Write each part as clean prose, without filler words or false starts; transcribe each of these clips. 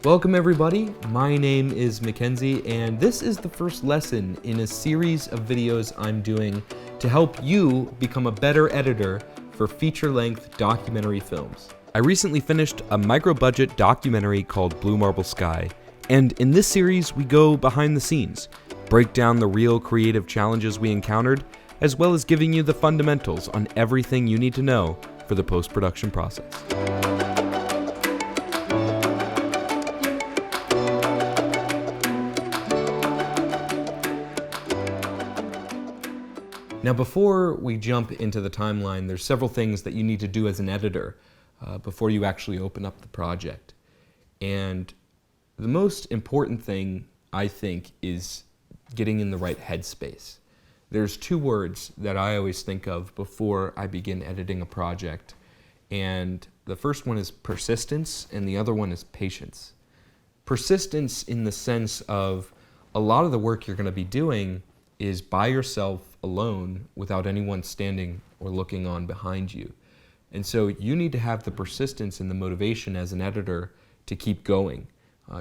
Welcome everybody, my name is Mackenzie and this is the first lesson in a series of videos I'm doing to help you become a better editor for feature-length documentary films. I recently finished a micro-budget documentary called Blue Marble Sky, and in this series we go behind the scenes, break down the real creative challenges we encountered, as well as giving you the fundamentals on everything you need to know for the post-production process. Now, before we jump into the timeline, there's several things that you need to do as an editor before you actually open up the project. And the most important thing, I think, is getting in the right headspace. There's two words that I always think of before I begin editing a project. And the first one is persistence, and the other one is patience. Persistence in the sense of a lot of the work you're going to be doing is by yourself alone without anyone standing or looking on behind you. And so you need to have the persistence and the motivation as an editor to keep going,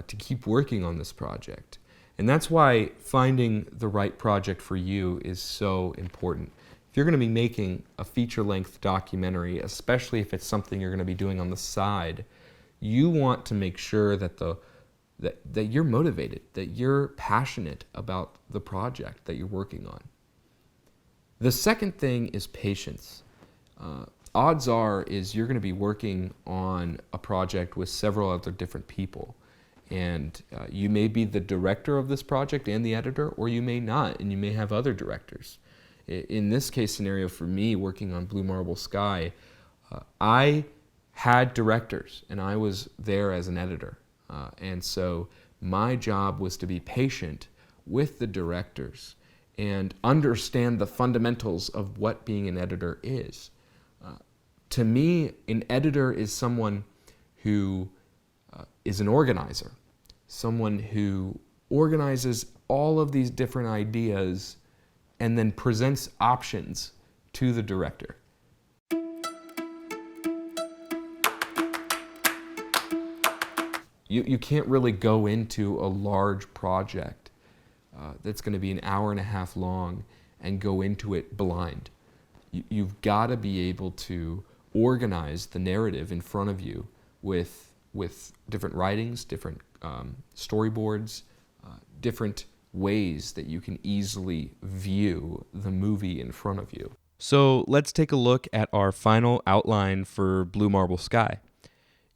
to keep working on this project. And that's why finding the right project for you is so important. If you're going to be making a feature-length documentary, especially if it's something you're going to be doing on the side, you want to make sure that that you're motivated, that you're passionate about the project that you're working on. The second thing is patience. Odds are is you're going to be working on a project with several other different people. And you may be the director of this project and the editor, or you may not, and you may have other directors. In this case scenario for me, working on Blue Marble Sky, I had directors, and I was there as an editor. And so my job was to be patient with the directors and understand the fundamentals of what being an editor is. To me, an editor is someone who is an organizer, someone who organizes all of these different ideas and then presents options to the director. You can't really go into a large project that's going to be an hour and a half long and go into it blind. You've got to be able to organize the narrative in front of you with different writings, different storyboards, different ways that you can easily view the movie in front of you. So let's take a look at our final outline for Blue Marble Sky.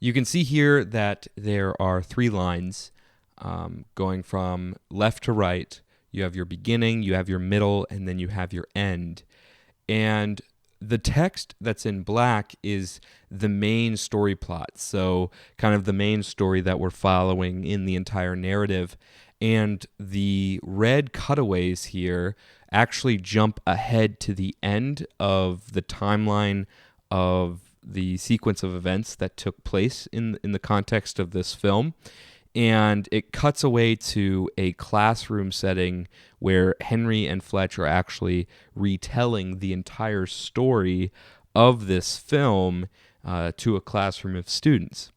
You can see here that there are three lines going from left to right. You have your beginning, you have your middle, and then you have your end. And the text that's in black is the main story plot, so kind of the main story that we're following in the entire narrative. And the red cutaways here actually jump ahead to the end of the timeline of the sequence of events that took place in the context of this film. And it cuts away to a classroom setting where Henry and Fletch are actually retelling the entire story of this film to a classroom of students.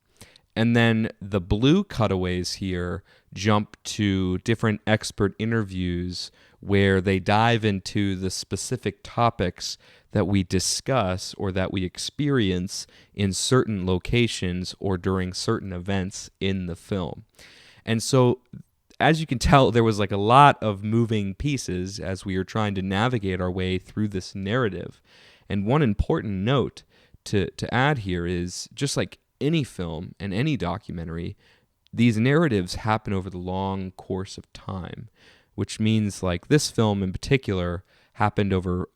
And then the blue cutaways here jump to different expert interviews where they dive into the specific topics that we discuss or that we experience in certain locations or during certain events in the film. And so, as you can tell, there was like a lot of moving pieces as we were trying to navigate our way through this narrative. And one important note to add here is, just like any film and any documentary, these narratives happen over the long course of time, which means like this film in particular happened over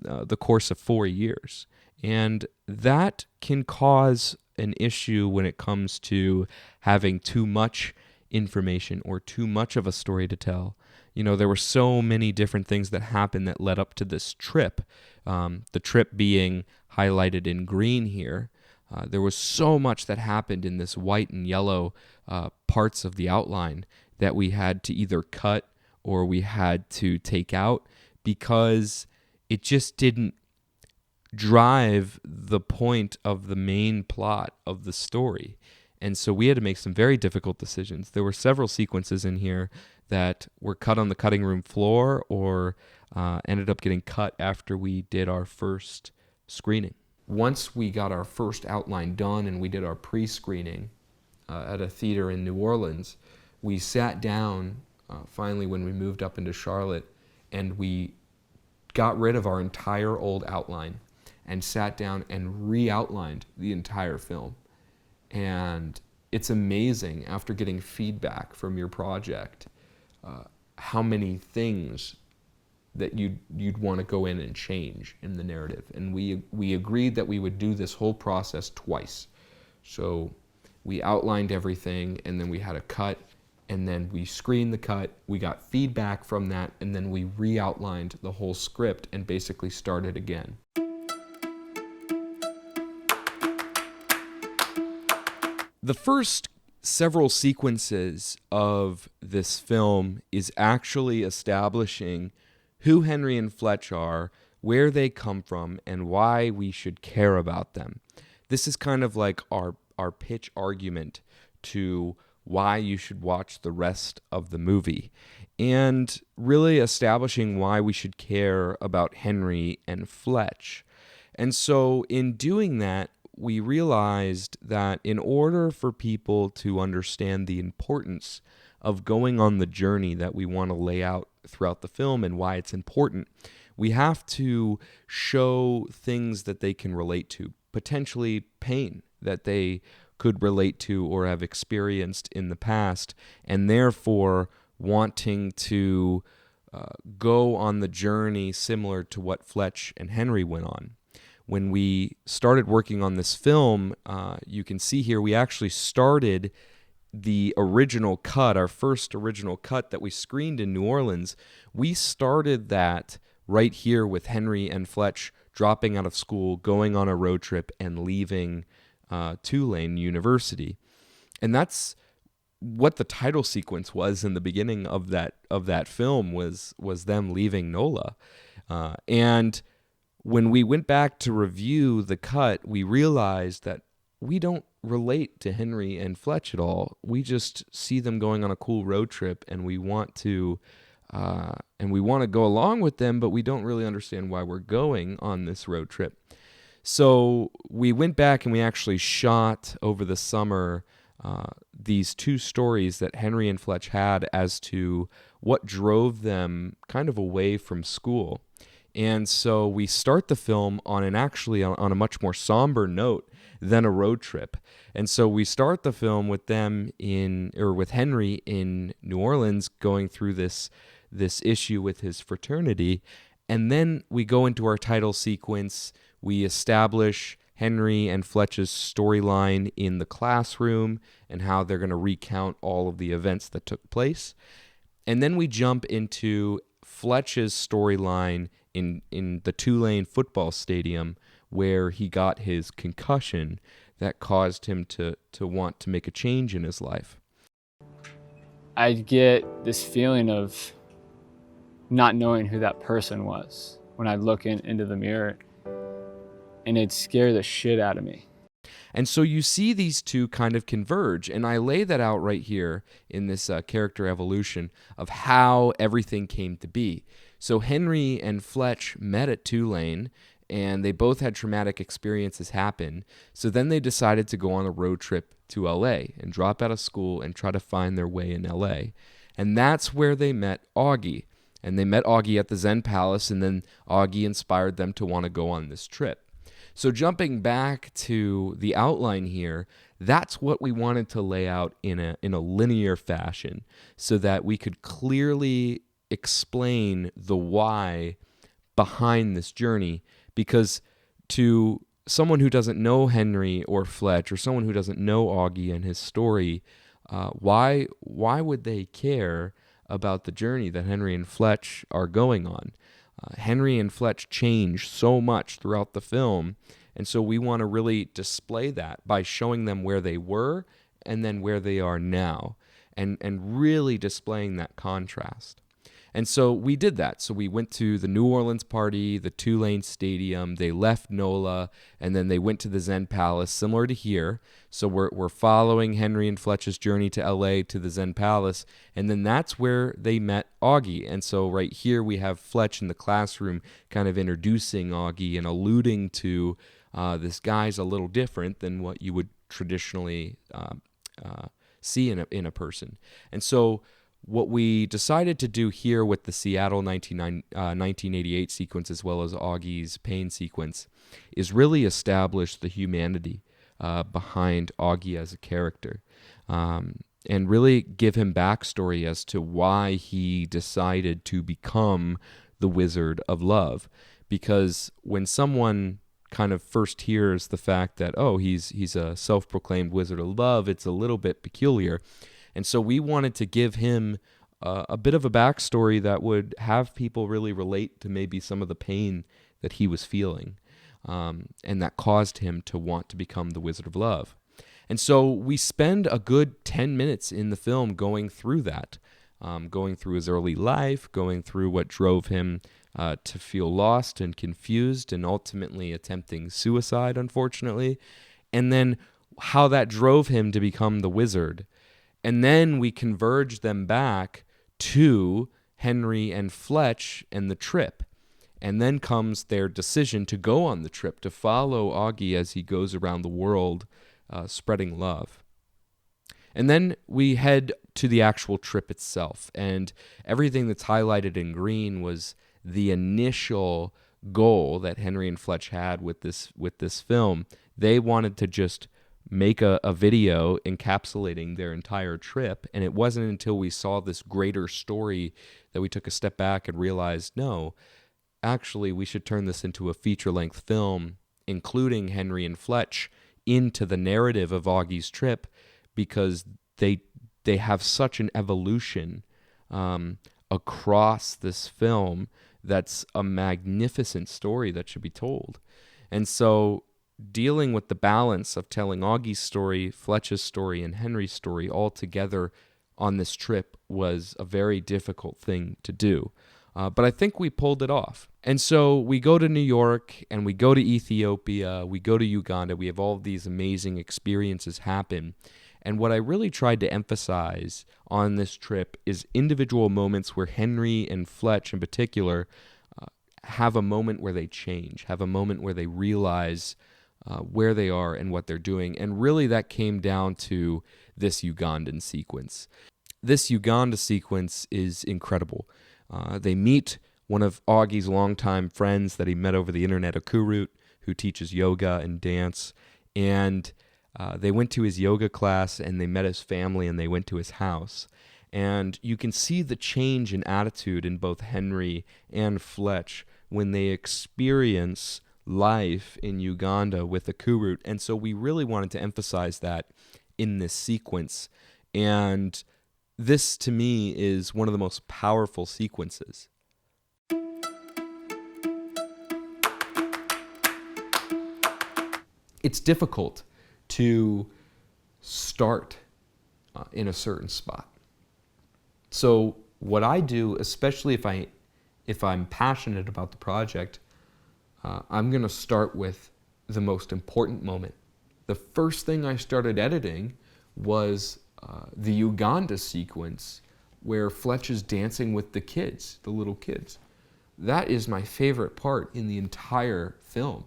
the course of 4 years. And that can cause an issue when it comes to having too much information or too much of a story to tell. You know, there were so many different things that happened that led up to this trip. The trip being highlighted in green here. There was so much that happened in this white and yellow parts of the outline that we had to either cut or we had to take out because it just didn't drive the point of the main plot of the story. And so we had to make some very difficult decisions. There were several sequences in here that were cut on the cutting room floor or ended up getting cut after we did our first screening. Once we got our first outline done and we did our pre-screening at a theater in New Orleans, we sat down finally when we moved up into Charlotte, and we got rid of our entire old outline and sat down and re-outlined the entire film. And it's amazing, after getting feedback from your project, how many things that you'd want to go in and change in the narrative. And we agreed that we would do this whole process twice. So we outlined everything, and then we had a cut, and then we screened the cut, we got feedback from that, and then we re-outlined the whole script and basically started again. The first several sequences of this film is actually establishing who Henry and Fletch are, where they come from, and why we should care about them. This is kind of like our pitch argument to why you should watch the rest of the movie, and really establishing why we should care about Henry and Fletch. And so in doing that, we realized that in order for people to understand the importance of going on the journey that we want to lay out throughout the film and why it's important, we have to show things that they can relate to, potentially pain that they could relate to or have experienced in the past, and therefore wanting to go on the journey similar to what Fletch and Henry went on. When we started working on this film, you can see here we actually started the original cut, our first original cut that we screened in New Orleans. We started that right here with Henry and Fletch dropping out of school, going on a road trip, and leaving Tulane University. And that's what the title sequence was in the beginning of that film, was them leaving NOLA. And when we went back to review the cut, we realized that we don't relate to Henry and Fletch at all. We just see them going on a cool road trip, and we want to go along with them, but we don't really understand why we're going on this road trip. So we went back and we actually shot over the summer these two stories that Henry and Fletch had as to what drove them kind of away from school. And so we start the film on a much more somber note than a road trip. And so we start the film with with Henry in New Orleans going through this issue with his fraternity. And then we go into our title sequence. We establish Henry and Fletch's storyline in the classroom and how they're going to recount all of the events that took place. And then we jump into Fletch's storyline in the Tulane football stadium, where he got his concussion that caused him to want to make a change in his life. I get this feeling of not knowing who that person was when I look into the mirror, and it scared the shit out of me. And so you see these two kind of converge, and I lay that out right here in this character evolution of how everything came to be. So Henry and Fletch met at Tulane, and they both had traumatic experiences happen. So then they decided to go on a road trip to LA and drop out of school and try to find their way in LA. And that's where they met Augie. And they met Augie at the Zen Palace, and then Augie inspired them to want to go on this trip. So jumping back to the outline here, that's what we wanted to lay out in a linear fashion so that we could clearly explain the why behind this journey. Because to someone who doesn't know Henry or Fletch, or someone who doesn't know Augie and his story, why would they care about the journey that Henry and Fletch are going on? Henry and Fletch change so much throughout the film, and so we want to really display that by showing them where they were and then where they are now, and really displaying that contrast. And so we did that. So we went to the New Orleans party, the Tulane Stadium. They left NOLA, and then they went to the Zen Palace, similar to here. So we're following Henry and Fletch's journey to LA to the Zen Palace, and then that's where they met Augie. And so right here we have Fletch in the classroom kind of introducing Augie and alluding to this guy's a little different than what you would traditionally see in a person. And so what we decided to do here with the Seattle 1988 sequence, as well as Augie's pain sequence, is really establish the humanity behind Augie as a character, and really give him backstory as to why he decided to become the Wizard of Love. Because when someone kind of first hears the fact that, oh, he's a self-proclaimed Wizard of Love, it's a little bit peculiar. And so we wanted to give him a bit of a backstory that would have people really relate to maybe some of the pain that he was feeling, and that caused him to want to become the Wizard of Love. And so we spend a good 10 minutes in the film going through that, going through his early life, going through what drove him to feel lost and confused and ultimately attempting suicide, unfortunately, and then how that drove him to become the wizard. And then we converge them back to Henry and Fletch and the trip. And then comes their decision to go on the trip, to follow Augie as he goes around the world spreading love. And then we head to the actual trip itself. And everything that's highlighted in green was the initial goal that Henry and Fletch had with this film. They wanted to just make a video encapsulating their entire trip, and it wasn't until we saw this greater story that we took a step back and realized, no, actually we should turn this into a feature-length film, including Henry and Fletch into the narrative of Augie's trip, because they have such an evolution across this film that's a magnificent story that should be told. And so dealing with the balance of telling Augie's story, Fletch's story, and Henry's story all together on this trip was a very difficult thing to do. But I think we pulled it off. And so we go to New York, and we go to Ethiopia, we go to Uganda, we have all of these amazing experiences happen. And what I really tried to emphasize on this trip is individual moments where Henry and Fletch in particular have a moment where they change, have a moment where they realize where they are and what they're doing. And really that came down to this Ugandan sequence. This Uganda sequence is incredible. They meet one of Augie's longtime friends that he met over the internet, a Kurut, who teaches yoga and dance. And they went to his yoga class, and they met his family, and they went to his house. And you can see the change in attitude in both Henry and Fletch when they experience life in Uganda with a Kurut. And so we really wanted to emphasize that in this sequence. And this, to me, is one of the most powerful sequences. It's difficult to start in a certain spot. So what I do, especially if I'm passionate about the project, I'm going to start with the most important moment. The first thing I started editing was the Uganda sequence where Fletch is dancing with the kids, the little kids. That is my favorite part in the entire film.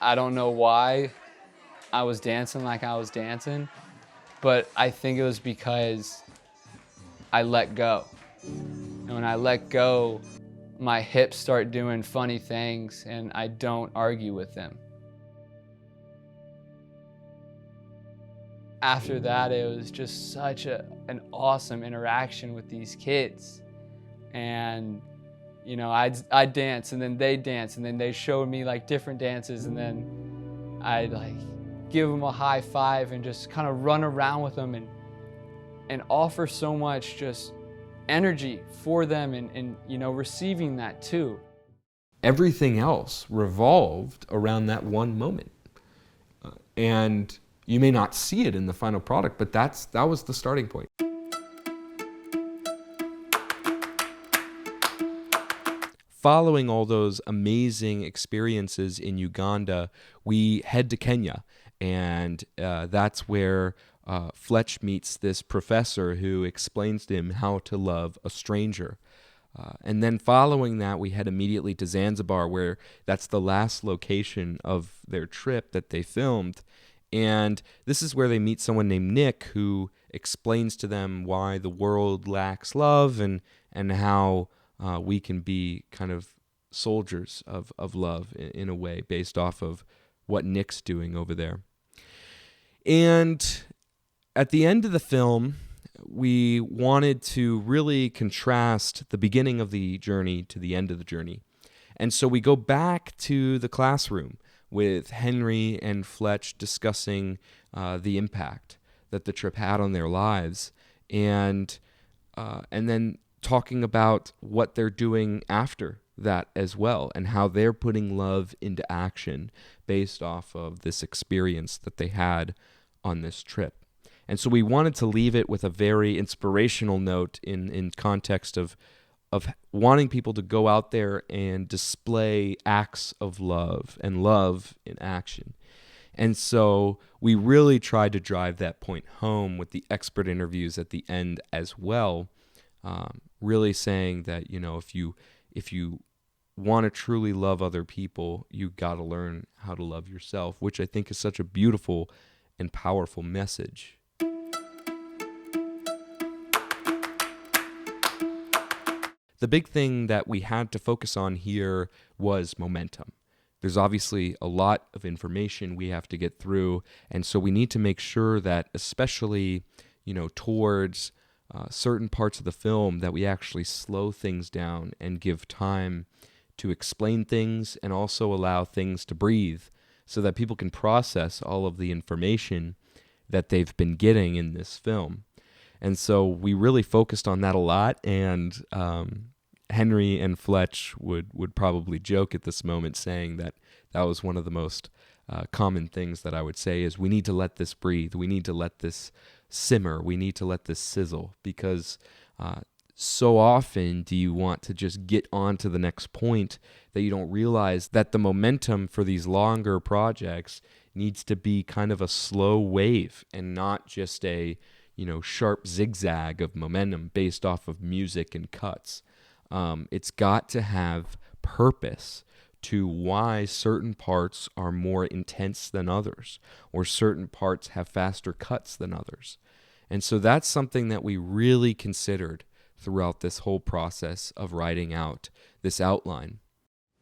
I don't know why I was dancing like I was dancing, but I think it was because I let go. And when I let go, my hips start doing funny things, and I don't argue with them. After that, it was just such an awesome interaction with these kids. And you know, I'd dance, and then they'd dance, and then they showed me like different dances, and then I'd like give them a high five and just kind of run around with them and offer so much just energy for them, and you know, receiving that too. Everything else revolved around that one moment. And you may not see it in the final product, but that was the starting point. following all those amazing experiences in Uganda, we head to Kenya, and that's where Fletch meets this professor who explains to him how to love a stranger. And then following that, we head immediately to Zanzibar, where that's the last location of their trip that they filmed. And this is where they meet someone named Nick, who explains to them why the world lacks love and how we can be kind of soldiers of love in a way based off of what Nick's doing over there. And at the end of the film, we wanted to really contrast the beginning of the journey to the end of the journey. And so we go back to the classroom with Henry and Fletch discussing the impact that the trip had on their lives, and then talking about what they're doing after that as well, and how they're putting love into action based off of this experience that they had on this trip. And so we wanted to leave it with a very inspirational note in context of wanting people to go out there and display acts of love and love in action. And so we really tried to drive that point home with the expert interviews at the end as well, really saying that, if you want to truly love other people, you got to learn how to love yourself, which I think is such a beautiful and powerful message. The big thing that we had to focus on here was momentum. There's obviously a lot of information we have to get through, and so we need to make sure that, especially, towards certain parts of the film, that we actually slow things down and give time to explain things and also allow things to breathe so that people can process all of the information that they've been getting in this film. And so we really focused on that a lot, and Henry and Fletch would probably joke at this moment, saying that was one of the most common things that I would say is, we need to let this breathe, we need to let this simmer, we need to let this sizzle, because so often do you want to just get on to the next point that you don't realize that the momentum for these longer projects needs to be kind of a slow wave and not just a sharp zigzag of momentum based off of music and cuts. It's got to have purpose to why certain parts are more intense than others, or certain parts have faster cuts than others. And so that's something that we really considered throughout this whole process of writing out this outline.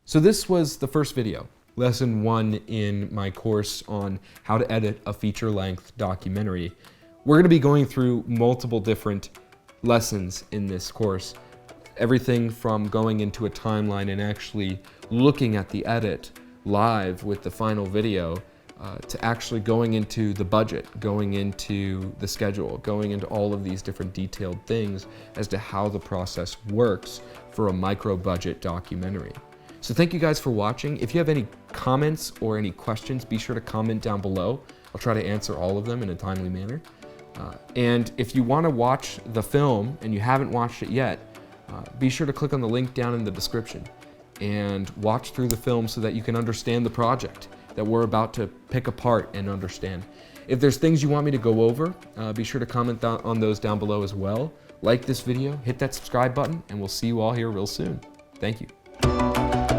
So this was the first video, lesson 1 in my course on how to edit a feature-length documentary. We're going to be going through multiple different lessons in this course. Everything from going into a timeline and actually looking at the edit live with the final video, to actually going into the budget, going into the schedule, going into all of these different detailed things as to how the process works for a micro-budget documentary. So thank you guys for watching. If you have any comments or any questions, be sure to comment down below. I'll try to answer all of them in a timely manner. And if you want to watch the film and you haven't watched it yet, be sure to click on the link down in the description and watch through the film so that you can understand the project that we're about to pick apart and understand. If there's things you want me to go over, be sure to comment on those down below as well. Like this video, hit that subscribe button, and we'll see you all here real soon. Thank you.